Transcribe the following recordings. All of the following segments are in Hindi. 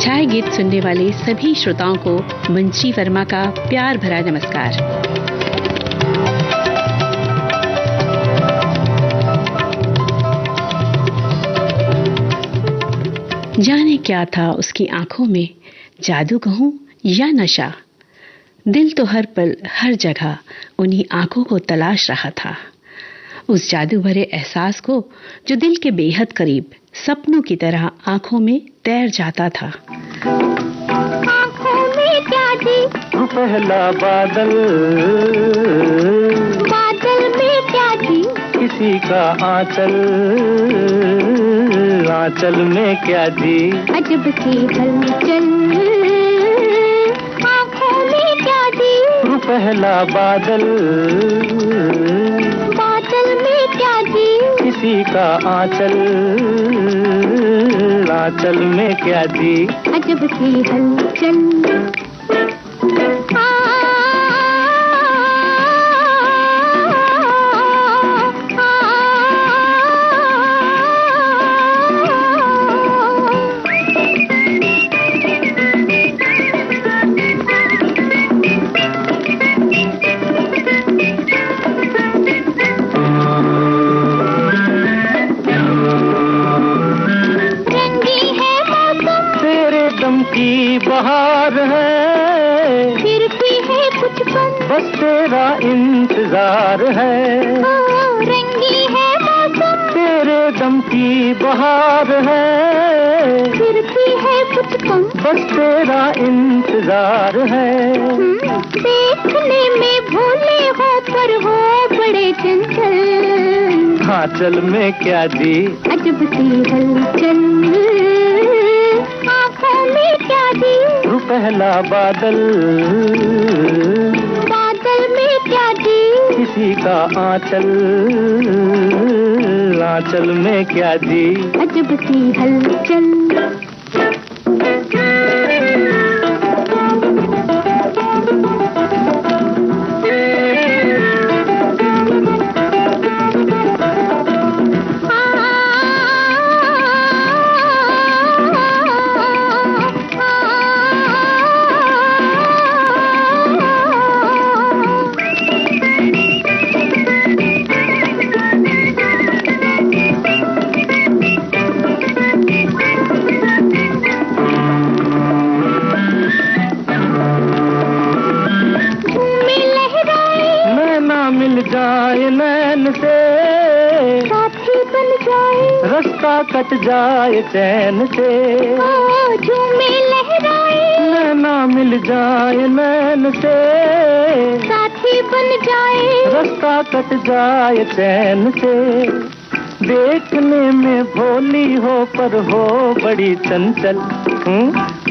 छाया गीत सुनने वाले सभी श्रोताओं को मंची वर्मा का प्यार भरा नमस्कार। जाने क्या था उसकी आंखों में, जादू कहूं या नशा। दिल तो हर पल हर जगह उन्हीं आंखों को तलाश रहा था, उस जादू भरे एहसास को जो दिल के बेहद करीब सपनों की तरह आंखों में तैर जाता था। आंखों में क्या जी, पहला बादल, बादल में क्या जी, किसी का आंचल, आंचल में क्या जी, अजब सी हलचल। आंखों में क्या जी, पहला बादल, बादल में क्या जी, किसी का आंचल, आंचल में क्या जी, अजब सी हलचल। की बहार है, फिर भी है कुछ कम, बस तेरा इंतजार है। रंगी है मौसम, तेरे दम की बहार है, फिर भी है कुछ कम, बस तेरा इंतजार है। देखने में भोले हो पर हो बड़े चंचल, आंचल में क्या जी, अजब सी हलचल। आंखों में क्या जी, पहला बादल, बादल में क्या जी, किसी का आंचल, आंचल में क्या जी, अजब सी हलचल। जाए नैन से, साथी बन जाए, रास्ता कट जाए चैन से, झूमे लहराए, नैना मिल जाए नैन से, साथी बन जाए, रास्ता कट जाए चैन से। देखने में भोली हो पर हो बड़ी चंचल,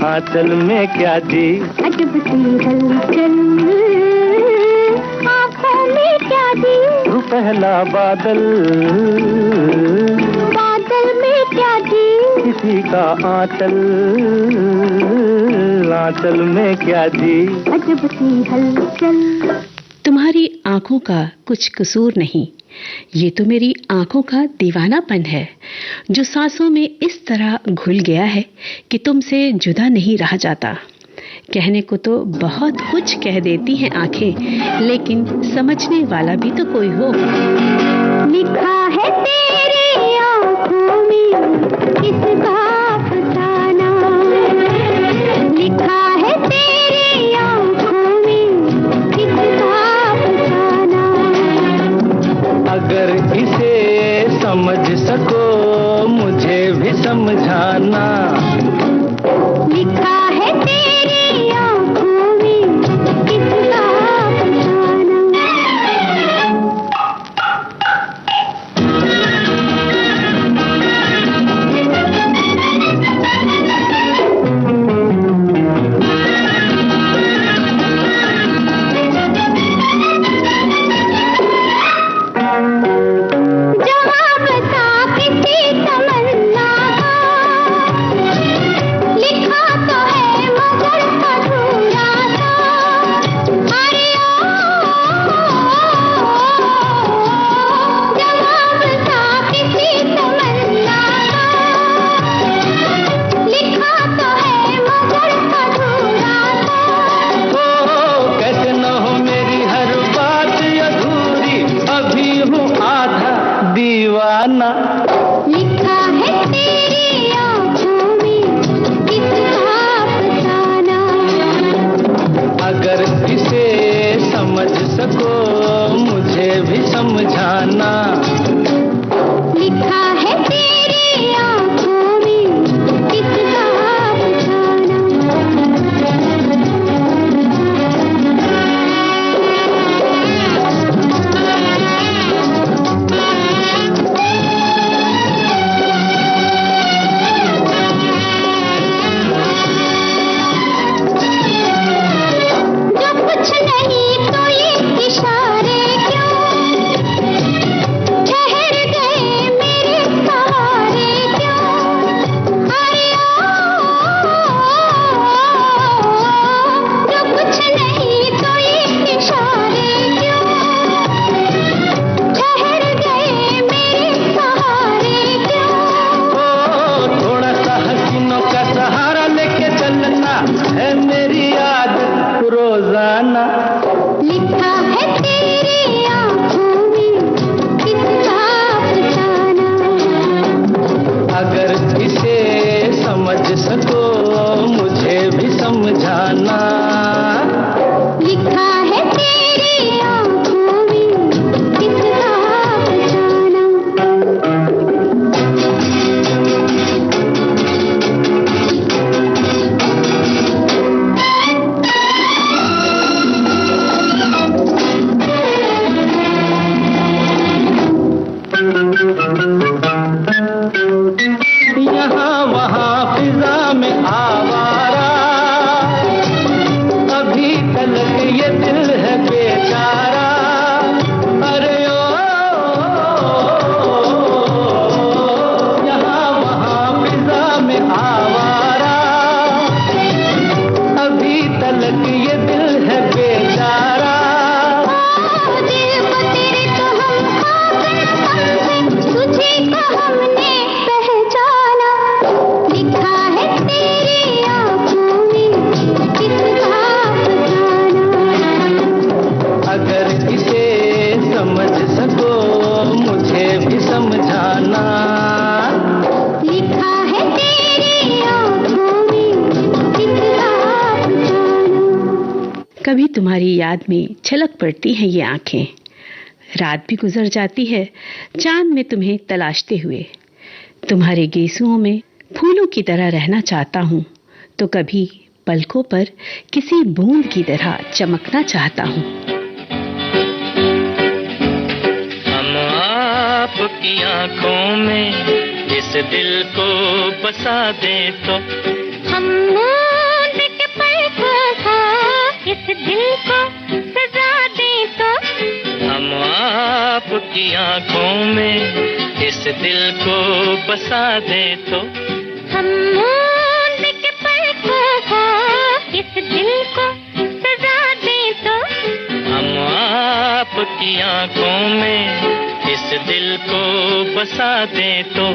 आंचल में क्या जी, अजब सी हलचल। आंखों में क्या जी, पहला बादल, बादल में क्या जी, किसी का आंचल, आंचल में क्या जी, अजब सी हलचल। तुम्हारी आंखों का कुछ कसूर नहीं, ये तो मेरी आंखों का दीवानापन है, जो सांसों में इस तरह घुल गया है कि तुमसे जुदा नहीं रहा जाता। कहने को तो बहुत कुछ कह देती हैं आंखें, लेकिन समझने वाला भी तो कोई हो। लिखा है तेरी आंखों में किसका फसाना, लिखा है तेरी आंखों में किसका फसाना। अगर इसे समझ सको मुझे भी समझाना, लिखा है तेरी आंखों में किसका फसाना। रोजाना। लिखा है तेरी आँखों में किसका फसाना। अगर इसे समझ सको मुझे भी समझाना। लिखा है तेरी आँखों में किसका फसाना। जो कुछ नहीं तो ये इशारे क्यों, ठहर गए मेरे सहारे क्यों। अरे जो कुछ नहीं तो ये इशारे क्यों, ठहर गए मेरे सहारे क्यों। ओ थोड़ा सा हसीनों का सहारा लेके चलना है मेरी आदत रोजाना। लिखा है तेरी आँखों में किसका फसाना। अगर इसे समझ सको मुझे भी समझाना। लिखा है तेरी आँखों में किसका फसाना। यहाँ वहाँ फिजा में आवारा, अभी तलक ये दिल है बेचारा। अरे ओ यहाँ वहाँ फिजा में आवारा, अभी तलक ये दिल है बेचारा। दिल को तेरे तो हम खाकर समझे, तुझे को हमने पहचाना। लिखा है तेरी आँखों में किसका फसाना। अगर इसे समझ सको मुझे भी समझाना। लिखा है तेरी आँखों में किसका फसाना। कभी तुम्हारी याद में छलक पड़ती हैं ये आंखें। रात भी गुजर जाती है चांद में तुम्हें तलाशते हुए। तुम्हारे गेसुओं में फूलों की तरह रहना चाहता हूँ, तो कभी पलकों पर किसी बूंद की तरह चमकना चाहता हूँ। हम आपकी आंखों में इस दिल को बसा दें तो, हम मूंद के पलकों को इस दिल को सजा दें तो। हम आपकी आंखों में इस दिल को बसा दें तो। हम मूंद के पलकों को इस दिल को सजा दें तो। हम आपकी आंखों में इस दिल को बसा दें तो।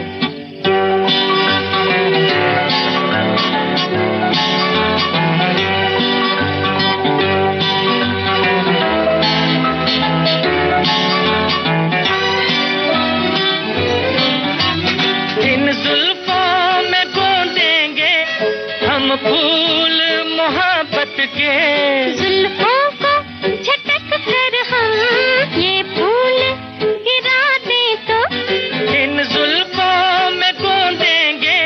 इन जुल्फों में गोंदेंगे हम फूल मोहब्बत के। जुल्फों को झटक कर हम ये फूल गिरा दें तो। इन जुल्फों में गोंदेंगे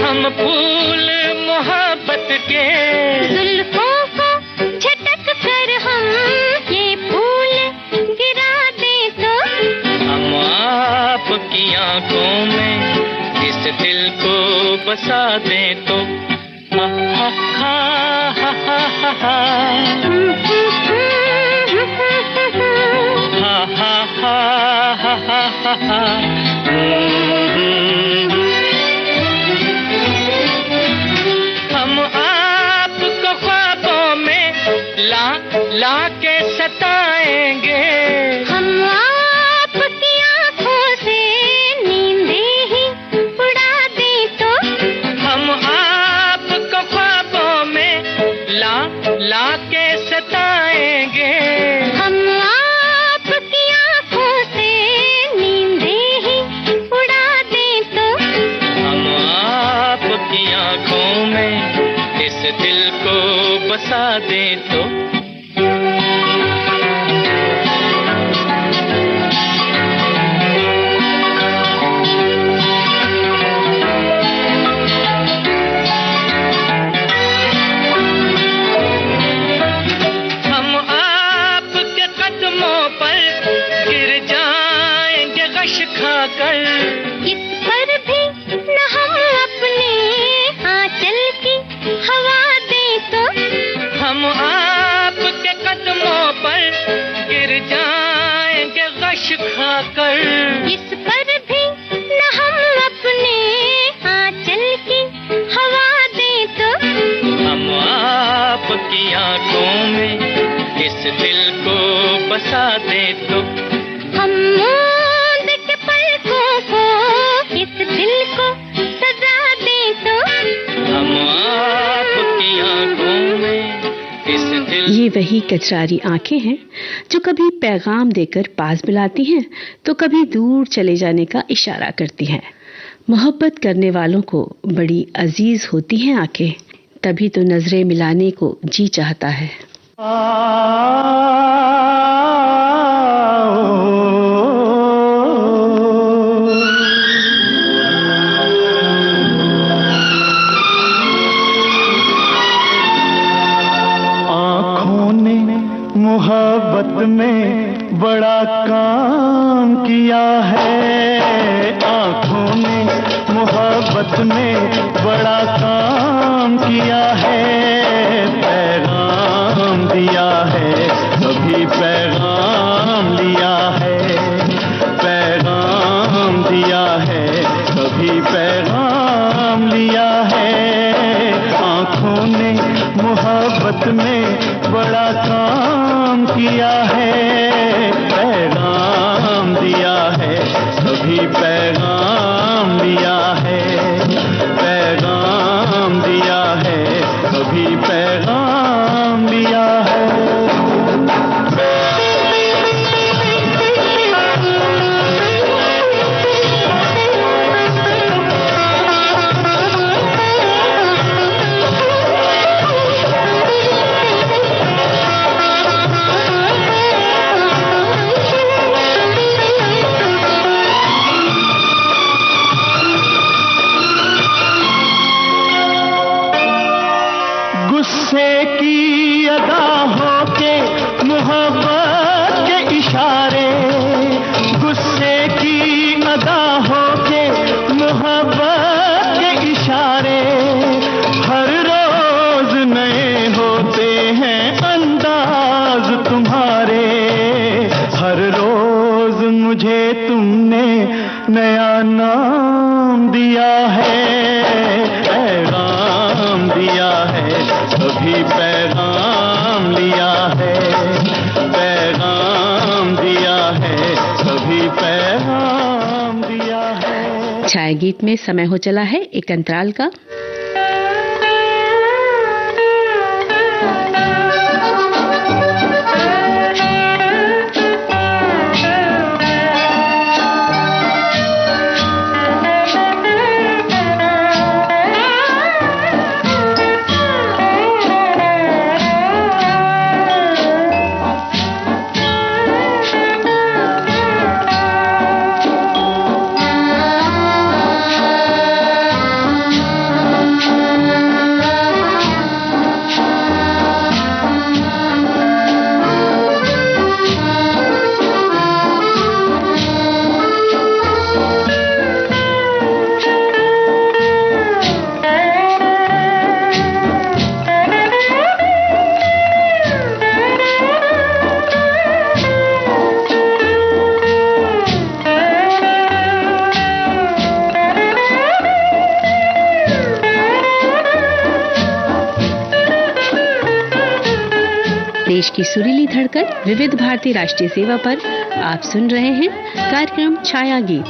हम फूल मोहब्बत के। जुल्फों को झटक कर हम ये फूल गिरा दें तो। हम आपकी आंखों में इस दिल को बसा दें तो। हा हा हा हा हा हा हा हा हा हा। हम आपको ख्वाबों में ला ला के सताएंगे। हम आपकी आँखों से नींदें ही उड़ा दें तो। हम आपको ख्वाबों में ला ला के सताएंगे। हम आपकी आँखों से नींदें ही में इस दिल को बसा दे तो इस पर भी न हम अपने आंचल की हवा दें तो हम आपके कदमों पर गिर जाएंगे गश खाकर इस पर भी न हम अपने आंचल की हवा दें तो हम आपकी आंखों में इस दिल को बसा दें तो हम इस दिल को सजा दे तो हम आपकी आंखों में इस दिल। ये वही कचरारी आंखें हैं जो कभी पैगाम देकर पास बुलाती हैं तो कभी दूर चले जाने का इशारा करती हैं। मोहब्बत करने वालों को बड़ी अजीज होती हैं आंखें, तभी तो नजरें मिलाने को जी चाहता है। मोहब्बत में बड़ा काम किया है, आँखों ने मोहब्बत में बड़ा काम किया है, पैगाम दिया है कभी पैगाम लिया है, पैगाम दिया है कभी पैगाम लिया है, आँखों ने मोहब्बत में बड़ा काम किया है, पैगाम दिया है कभी पैगाम लिया है, पैगाम दिया है कभी पैगाम लिया है। गुस्से की अदा होके मोहब्बत के इशारे, गुस्से की अदा होके मोहब्बत के इशारे, हर रोज नए होते हैं अंदाज तुम्हारे, हर रोज मुझे तुमने नया नाम दिया है, पैगाम दिया है कभी पैगाम लिया है, पैगाम दिया है कभी पैगाम दिया है। छाया गीत में समय हो चला है एक अंतराल का। देश की सुरीली धड़कन विविध भारती राष्ट्रीय सेवा पर आप सुन रहे हैं कार्यक्रम छाया गीत।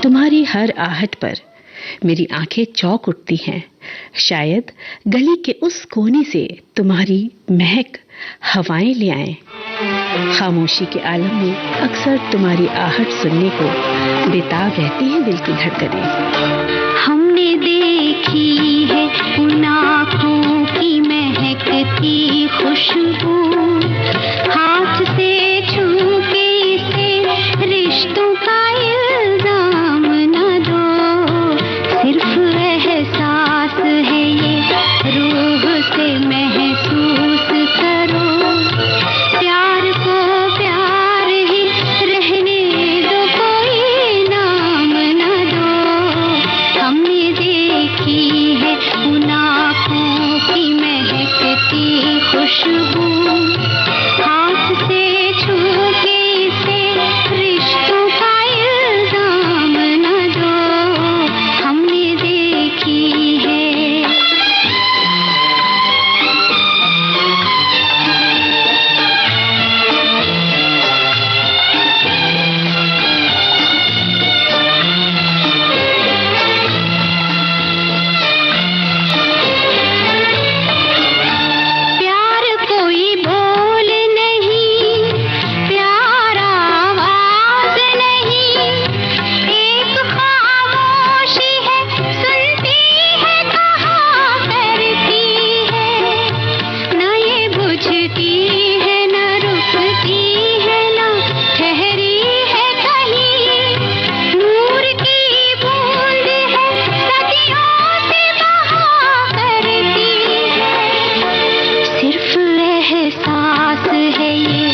तुम्हारी हर आहट पर मेरी आंखें चौंक उठती हैं। शायद गली के उस कोने से तुम्हारी महक हवाएं ले आएं। खामोशी के आलम में अक्सर तुम्हारी आहट सुनने को बेताब रहती है दिल की धड़कनें। हमने देखी है उन आँखों की महकती खुशबू, हाथ से छू के इसे रिश्तों का इल्जाम न दो। सिर्फ एहसास है ये, रूह से महसूस करो। प्यार को प्यार ही रहने दो, कोई नाम न दो। हमने देखी है उन आँखों की महकती खुशबू, हाथ से छू के इसे रिश्तों का इल्जाम न दो। हमने देखी है। प्यार कोई बोल नहीं, प्यार आवाज नहीं, एक खामोशी है, सुनती है, कहा करती है। न ये बुझती है, न रुकती है, न ठहरी है कहीं। नूर की बूंद है, सदियों से बहा करती है। सिर्फ एहसास है ये,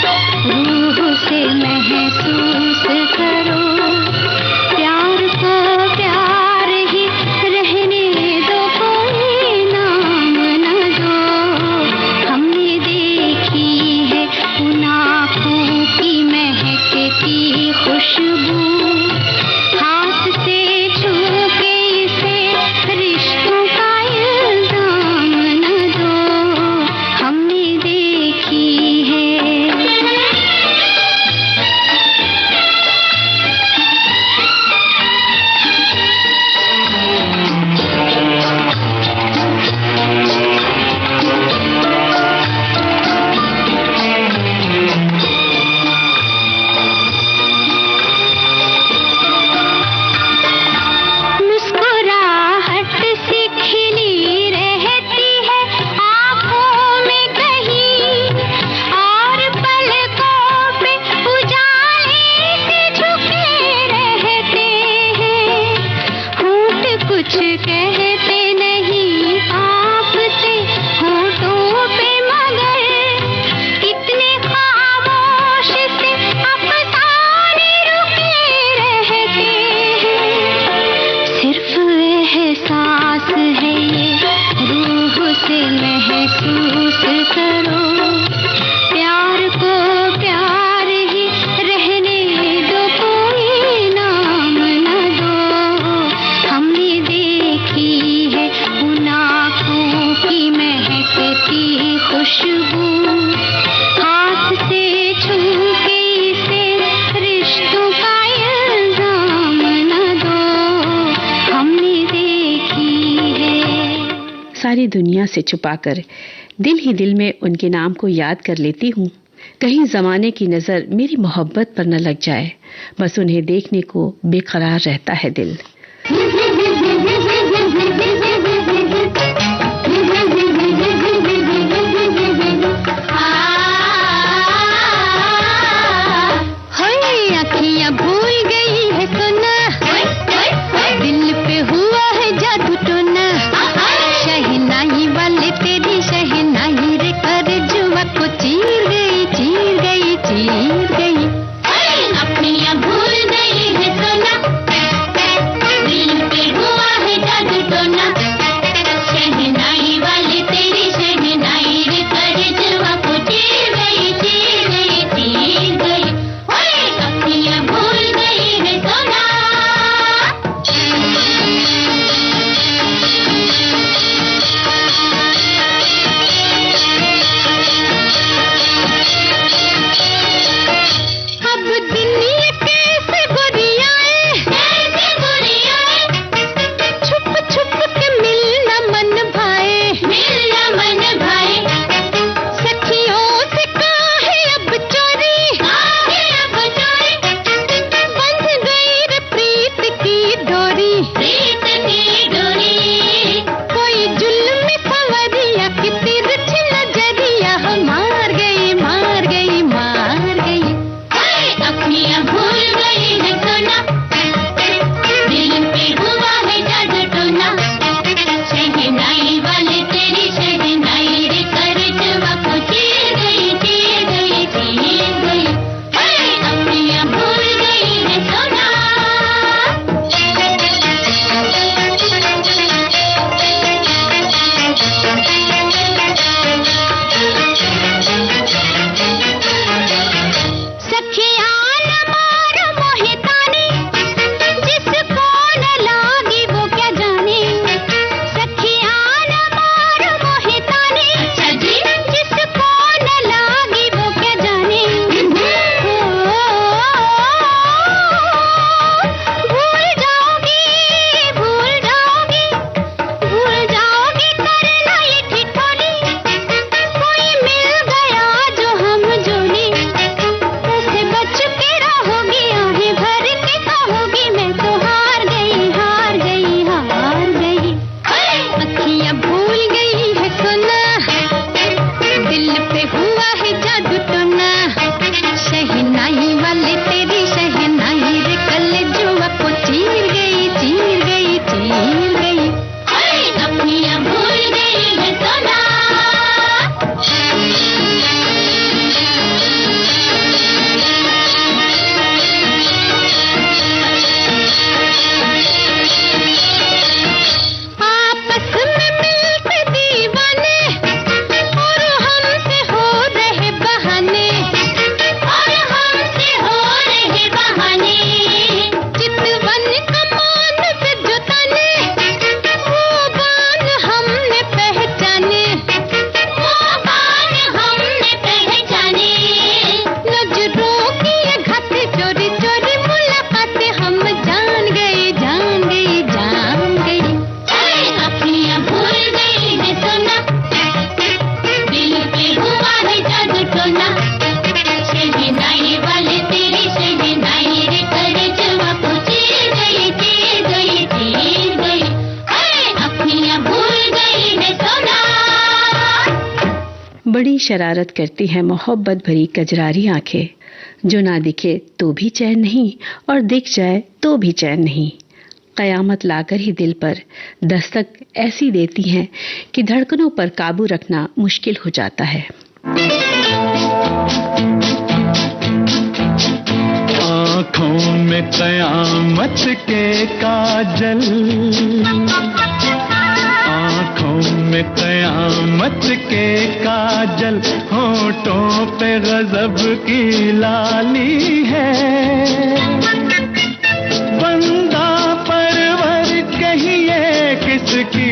रूह से महसूस करो। प्यार को प्यार ही रहने दो, कोई नाम न दो। हमने देखी है उन आँखों की महकती खुशबू, हाथ से छू के इसे रिश्तों का इल्जाम न दो। हमने देखी है। मुस्कुराहट सी खिली रहती है आँखों में कहीं, और पलकों पे उजाले से झुके रहते हैं। होंठ कुछ कहते नहीं, कांपते होठों पे, मगर कितने खामोश से अफसाने रुके रहते हैं। सिर्फ एहसास है ये, रूह से महसूस करो। प्यार को प्यार ही रहने दो, कोई नाम न दो। हमने देखी है उन आँखों की महकती खुशबू, हाथ से छू के इसे रिश्तों का इल्जाम न दो। हमने देखी है। सारी दुनिया से छुपाकर दिल ही दिल में उनके नाम को याद कर लेती हूँ। कहीं जमाने की नजर मेरी मोहब्बत पर न लग जाए, बस उन्हें देखने को बेकरार रहता है दिल। हाय अखियाँ भूल गई है सोना, दिल पे हुआ है जादू टोना। शहनाई वाले तेरी शहनाई रे, कर जुआ को चीर गई, चीर गई, चीर गई। अखियाँ भूल गई है सोना, सोना शहनाई वाले तेरी शहनाई रे करे जवा पूछी गई अखियां भूल गई है सोना। बड़ी शरारत करती हैं मोहब्बत भरी कजरारी आंखें, जो ना दिखे तो भी चैन नहीं और दिख जाए तो भी चैन नहीं। कयामत लाकर ही दिल पर दस्तक ऐसी देती हैं कि धड़कनों पर काबू रखना मुश्किल हो जाता है। आँखों में कयामत के काजल, आँखों में कयामत के काजल, होठों पे गजब की लाली है। बंदा परवर कहिए किसकी,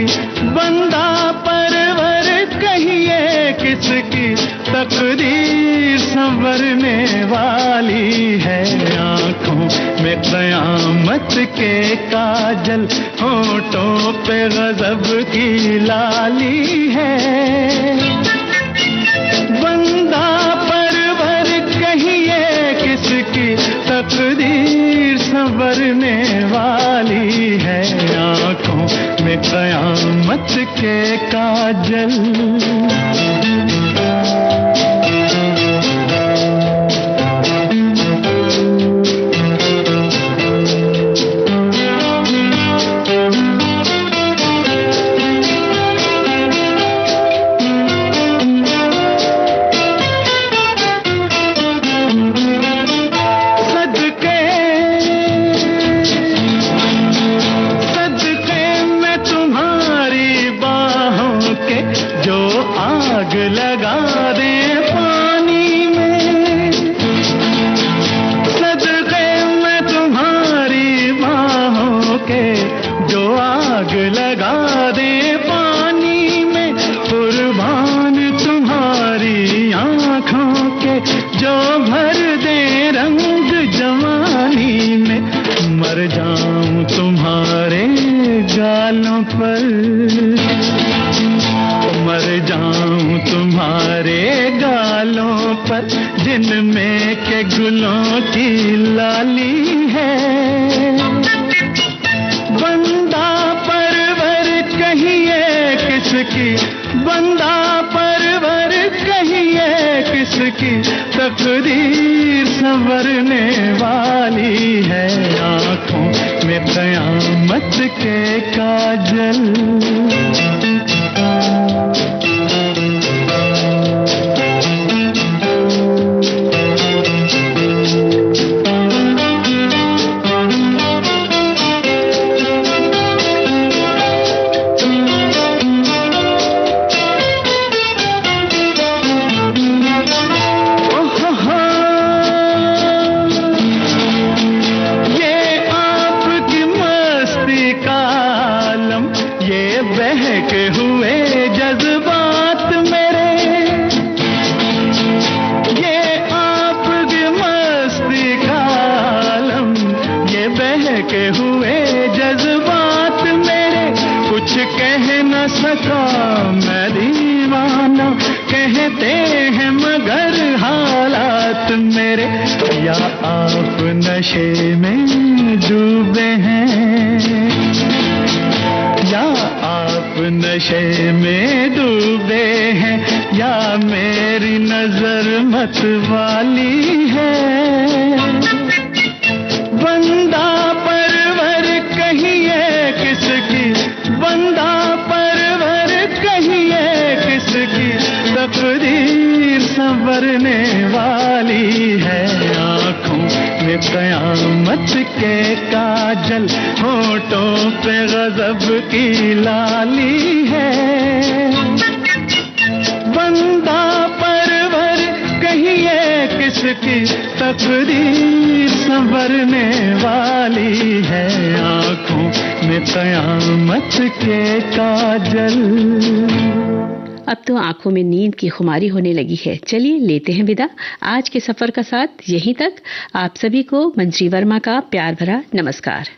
बंदा परवर कहिए किसकी, तकदीर संवरने वाली है। आँखों में कयामत के काजल, होठों पे गजब की लाली है। बंदा परवर कहिए किसकी, तकदीर संवरने वाली है। आँखों में कयामत के काजल। मर जाऊं तुम्हारे गालों पर, जिनमें के गुलों की लाली है। बंदा परवर कहिए किसकी, बंदा परवर कहिए किसकी, तकदीर संवरने वाली है। आँखों में कयामत के काजल। बहके हुए जज्बात मेरे, ये आपकी मस्ती का आलम, ये बहके हुए जज्बात मेरे, कुछ कह न सका मैं दीवाना, कहते हैं मगर हालात मेरे। या आप नशे में डूबे हैं, या आप नशे में डूबे हैं, या मेरी नजर मत वाली है। बंदा परवर कहिए किसकी, बंदा परवर कहिए किसकी, तकदीर संवरने वाली है। आँखों में कयामत के काजल, होठों पे गजब की लाली है। बंदा परवर कहिए किसकी, तकदीर संवरने वाली है। आँखों में कयामत के काजल। अब तो आंखों में नींद की खुमारी होने लगी है। चलिए लेते हैं विदा आज के सफर का साथ। यहीं तक आप सभी को मंजरी वर्मा का प्यार भरा नमस्कार।